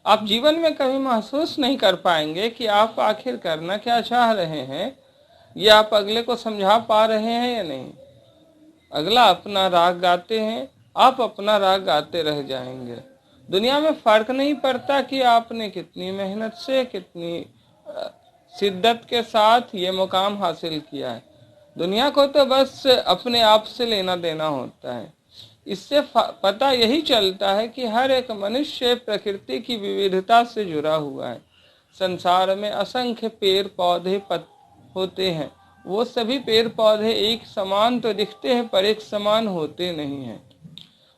आप जीवन में कभी महसूस नहीं कर पाएंगे कि आप आखिर करना क्या चाह रहे हैं, ये आप अगले को समझा पा रहे हैं या नहीं। अगला अपना राग गाते हैं, आप अपना राग गाते रह जाएंगे। दुनिया में फर्क नहीं पड़ता कि आपने कितनी मेहनत से, कितनी शिद्दत के साथ ये मुकाम हासिल किया है। दुनिया को तो बस अपने आप से लेना देना होता है। इससे पता यही चलता है कि हर एक मनुष्य प्रकृति की विविधता से जुड़ा हुआ है। संसार में असंख्य पेड़ पौधे होते हैं, वो सभी पेड़ पौधे एक समान तो दिखते हैं पर एक समान होते नहीं हैं।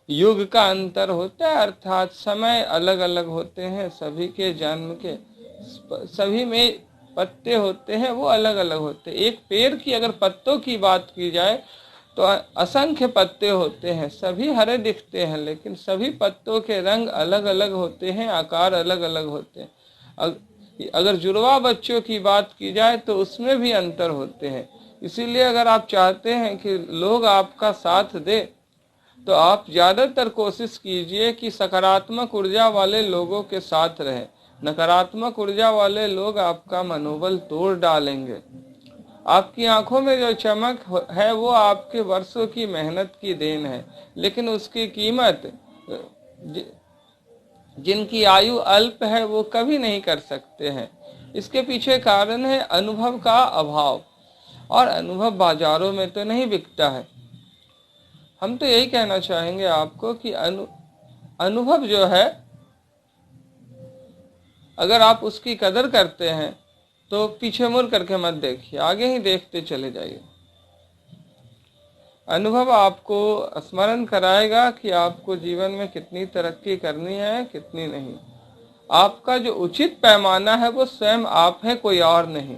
युग का अंतर होता है, अर्थात समय अलग अलग होते हैं। सभी के जन्म के सभी में पत्ते होते हैं, वो अलग अलग होते हैं। एक पेड़ की अगर पत्तों की बात की जाए तो असंख्य पत्ते होते हैं, सभी हरे दिखते हैं, लेकिन सभी पत्तों के रंग अलग अलग होते हैं, आकार अलग अलग होते हैं। अगर जुड़वा बच्चों की बात की जाए तो उसमें भी अंतर होते हैं। इसीलिए अगर आप चाहते हैं कि लोग आपका साथ दे तो आप ज्यादातर कोशिश कीजिए कि सकारात्मक ऊर्जा वाले लोगों के साथ रहें। नकारात्मक ऊर्जा वाले लोग आपका मनोबल तोड़ डालेंगे। आपकी आंखों में जो चमक है वो आपके वर्षों की मेहनत की देन है, लेकिन उसकी कीमत जिनकी आयु अल्प है वो कभी नहीं कर सकते हैं। इसके पीछे कारण है अनुभव का अभाव, और अनुभव बाजारों में तो नहीं बिकता है। हम तो यही कहना चाहेंगे आपको कि अनुभव जो है, अगर आप उसकी कदर करते हैं तो पीछे मुड़ करके मत देखिए, आगे ही देखते चले जाइए। अनुभव आपको स्मरण कराएगा कि आपको जीवन में कितनी तरक्की करनी है, कितनी नहीं। आपका जो उचित पैमाना है वो स्वयं आप है, कोई और नहीं।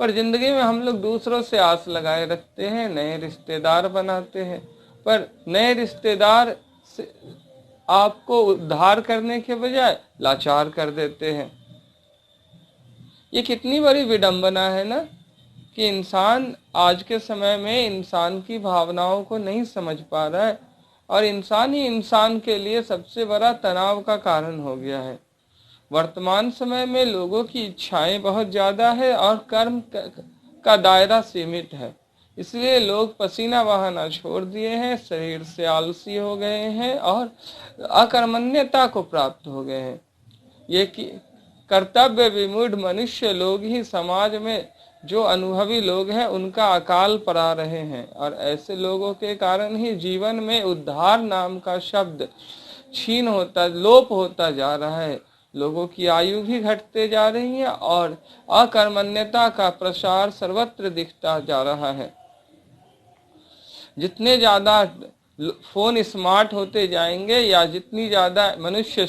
पर जिंदगी में हम लोग दूसरों से आस लगाए रखते हैं, नए रिश्तेदार बनाते हैं, पर नए रिश्तेदार से आपको उद्धार करने के बजाय लाचार कर देते हैं। ये कितनी बड़ी विडंबना है ना, कि इंसान आज के समय में इंसान की भावनाओं को नहीं समझ पा रहा है, और इंसान ही इंसान के लिए सबसे बड़ा तनाव का कारण हो गया है। वर्तमान समय में लोगों की इच्छाएं बहुत ज्यादा है और कर्म का दायरा सीमित है। इसलिए लोग पसीना बहाना छोड़ दिए हैं, शरीर से आलसी हो गए हैं और अकर्मण्यता को प्राप्त हो गए हैं। ये कि कर्तव्य विमूढ़ मनुष्य लोग ही समाज में जो अनुभवी लोग हैं उनका अकाल पड़ा रहे हैं, और ऐसे लोगों के कारण ही जीवन में उद्धार नाम का शब्द लोप होता जा रहा है। लोगों की आयु भी घटते जा रही है और अकर्मण्यता का प्रसार सर्वत्र दिखता जा रहा है। जितने ज्यादा फोन स्मार्ट होते जाएंगे या जितनी ज्यादा मनुष्य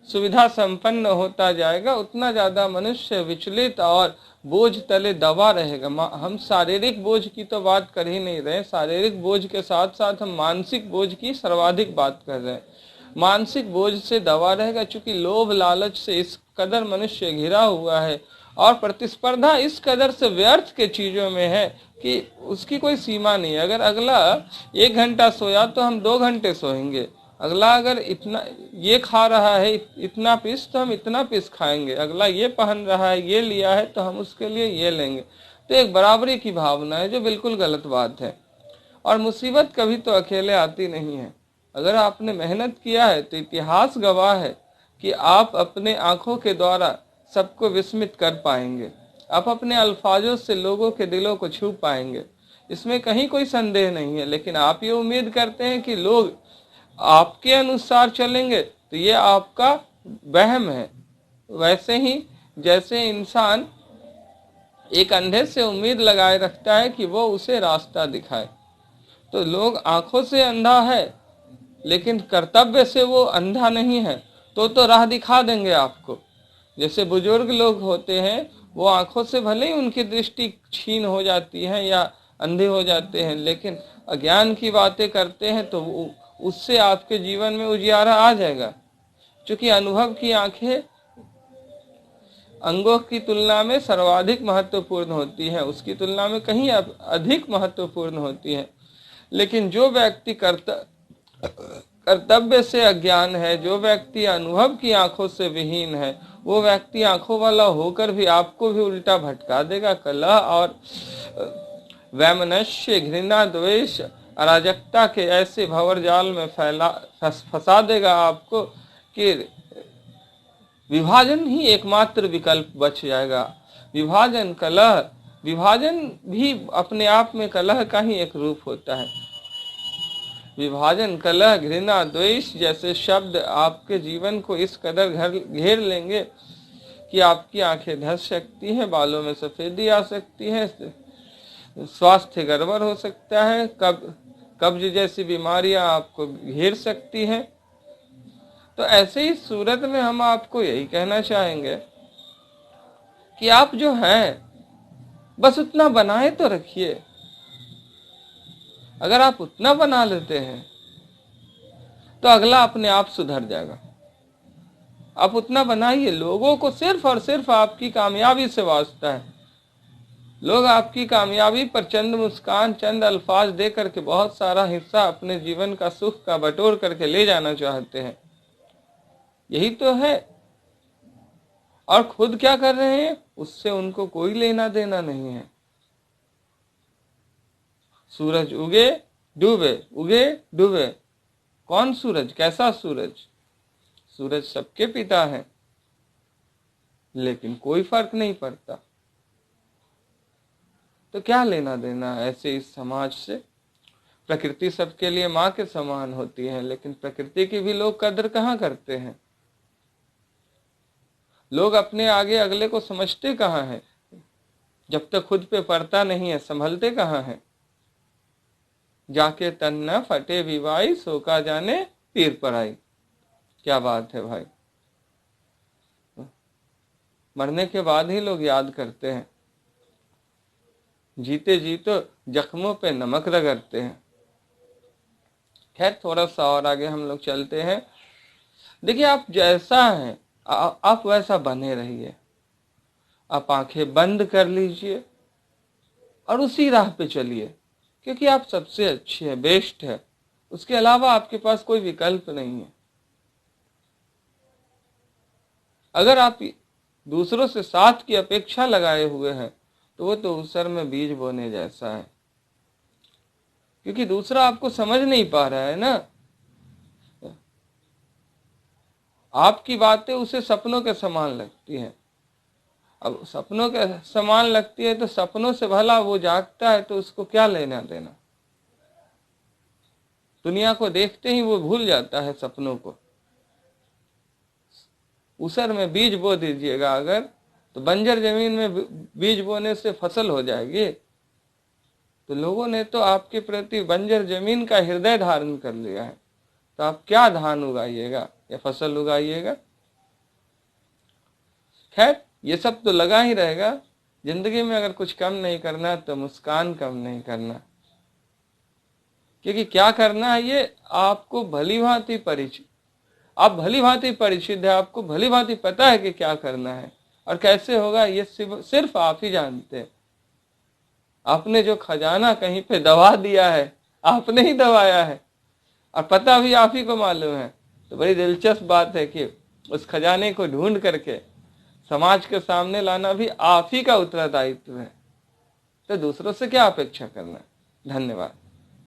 सुविधा संपन्न होता जाएगा, उतना ज्यादा मनुष्य विचलित और बोझ तले दबा रहेगा। हम शारीरिक बोझ की तो बात कर ही नहीं रहे, शारीरिक बोझ के साथ साथ हम मानसिक बोझ की सर्वाधिक बात कर रहे हैं। मानसिक बोझ से दबा रहेगा, चूंकि लोभ लालच से इस कदर मनुष्य घिरा हुआ है और प्रतिस्पर्धा इस कदर से व्यर्थ के चीजों में है कि उसकी कोई सीमा नहीं है। अगर अगला 1 घंटा सोया तो हम 2 घंटे सोएंगे। अगला अगर इतना ये खा रहा है इतना पीस, तो हम इतना पीस खाएंगे। अगला ये पहन रहा है, ये लिया है, तो हम उसके लिए ये लेंगे। तो एक बराबरी की भावना है, जो बिल्कुल गलत बात है। और मुसीबत कभी तो अकेले आती नहीं है। अगर आपने मेहनत किया है तो इतिहास गवाह है कि आप अपने आंखों के द्वारा सबको विस्मित कर पाएंगे। आप अपने अल्फाजों से लोगों के दिलों को छू पाएंगे, इसमें कहीं कोई संदेह नहीं है। लेकिन आप ये उम्मीद करते हैं कि लोग आपके अनुसार चलेंगे, तो ये आपका वहम है। वैसे ही जैसे इंसान एक अंधे से उम्मीद लगाए रखता है कि वो उसे रास्ता दिखाए, तो लोग आंखों से अंधा है लेकिन कर्तव्य से वो अंधा नहीं है, तो राह दिखा देंगे आपको। जैसे बुजुर्ग लोग होते हैं, वो आंखों से भले ही उनकी दृष्टि क्षीण हो जाती है या अंधे हो जाते हैं, लेकिन अज्ञान की बातें करते हैं तो उससे आपके जीवन में उजियारा आ जाएगा। क्योंकि अनुभव की आंखें अंगों की तुलना में सर्वाधिक महत्वपूर्ण होती है, उसकी तुलना में कहीं अधिक महत्वपूर्ण होती है। लेकिन जो व्यक्ति कर्तव्य से अज्ञान है, जो व्यक्ति अनुभव की आंखों से विहीन है, वो व्यक्ति आंखों वाला होकर भी आपको भी उल्टा भटका देगा। कलह और वैमनस्य, घृणा, द्वेष, अराजकता के ऐसे भंवर जाल में फंसा देगा आपको कि विभाजन ही एकमात्र विकल्प बच जाएगा। विभाजन, कलह, विभाजन भी अपने आप में कलह का ही एक रूप होता है। विभाजन, कलह, घृणा, द्वेष जैसे शब्द आपके जीवन को इस कदर घेर लेंगे कि आपकी आंखें धंस सकती हैं, बालों में सफेदी आ सकती है, स्वास्थ्य गड़बड़ हो सकता है, कब्ज जैसी बीमारियां आपको घेर सकती हैं। तो ऐसे ही सूरत में हम आपको यही कहना चाहेंगे कि आप जो हैं बस उतना बनाए तो रखिए। अगर आप उतना बना लेते हैं तो अगला अपने आप सुधर जाएगा। आप उतना बनाइए। लोगों को सिर्फ और सिर्फ आपकी कामयाबी से वास्ता है। लोग आपकी कामयाबी पर चंद मुस्कान, चंद अल्फाज दे करके बहुत सारा हिस्सा अपने जीवन का सुख का बटोर करके ले जाना चाहते हैं। यही तो है। और खुद क्या कर रहे हैं उससे उनको कोई लेना देना नहीं है। सूरज उगे डूबे, उगे डूबे, कौन सूरज, कैसा सूरज? सूरज सबके पिता है, लेकिन कोई फर्क नहीं पड़ता। तो क्या लेना देना ऐसे इस समाज से? प्रकृति सबके लिए माँ के समान होती है, लेकिन प्रकृति की भी लोग कदर कहाँ करते हैं। लोग अपने आगे अगले को समझते कहाँ हैं? जब तक खुद पे पड़ता नहीं है, संभलते कहाँ हैं? जाके तन न फटे विवाई, सो का जाने पीर पराई। क्या बात है भाई। मरने के बाद ही लोग याद करते हैं, जीते जी तो जख्मों पे नमक रगड़ते हैं। खैर, थोड़ा सा और आगे हम लोग चलते हैं। देखिए, आप जैसा हैं आप वैसा बने रहिए। आप आंखें बंद कर लीजिए और उसी राह पे चलिए, क्योंकि आप सबसे अच्छे हैं, बेस्ट है। उसके अलावा आपके पास कोई विकल्प नहीं है। अगर आप दूसरों से साथ की अपेक्षा लगाए हुए हैं तो वो तो उसर में बीज बोने जैसा है, क्योंकि दूसरा आपको समझ नहीं पा रहा है ना। आपकी बातें उसे सपनों के समान लगती हैं। अब सपनों के समान लगती है तो सपनों से भला वो जागता है तो उसको क्या लेना देना। दुनिया को देखते ही वो भूल जाता है सपनों को। उसर में बीज बो दीजिएगा अगर, तो बंजर जमीन में बीज बोने से फसल हो जाएगी। तो लोगों ने तो आपके प्रति बंजर जमीन का हृदय धारण कर लिया है, तो आप क्या धान उगाइएगा या फसल उगाइएगा। खैर, ये सब तो लगा ही रहेगा। जिंदगी में अगर कुछ कम नहीं करना तो मुस्कान कम नहीं करना, क्योंकि क्या करना है ये आपको भली भांति परिचित, आप भली भांति परिचित है, आपको भली भांति पता है कि क्या करना है और कैसे होगा। ये सिर्फ आप ही जानते हैं। आपने जो खजाना कहीं पे दबा दिया है, आपने ही दबाया है और पता भी आप ही को मालूम है। तो बड़ी दिलचस्प बात है कि उस खजाने को ढूंढ करके समाज के सामने लाना भी आप ही का उत्तरदायित्व है। तो दूसरों से क्या अपेक्षा करना है। धन्यवाद।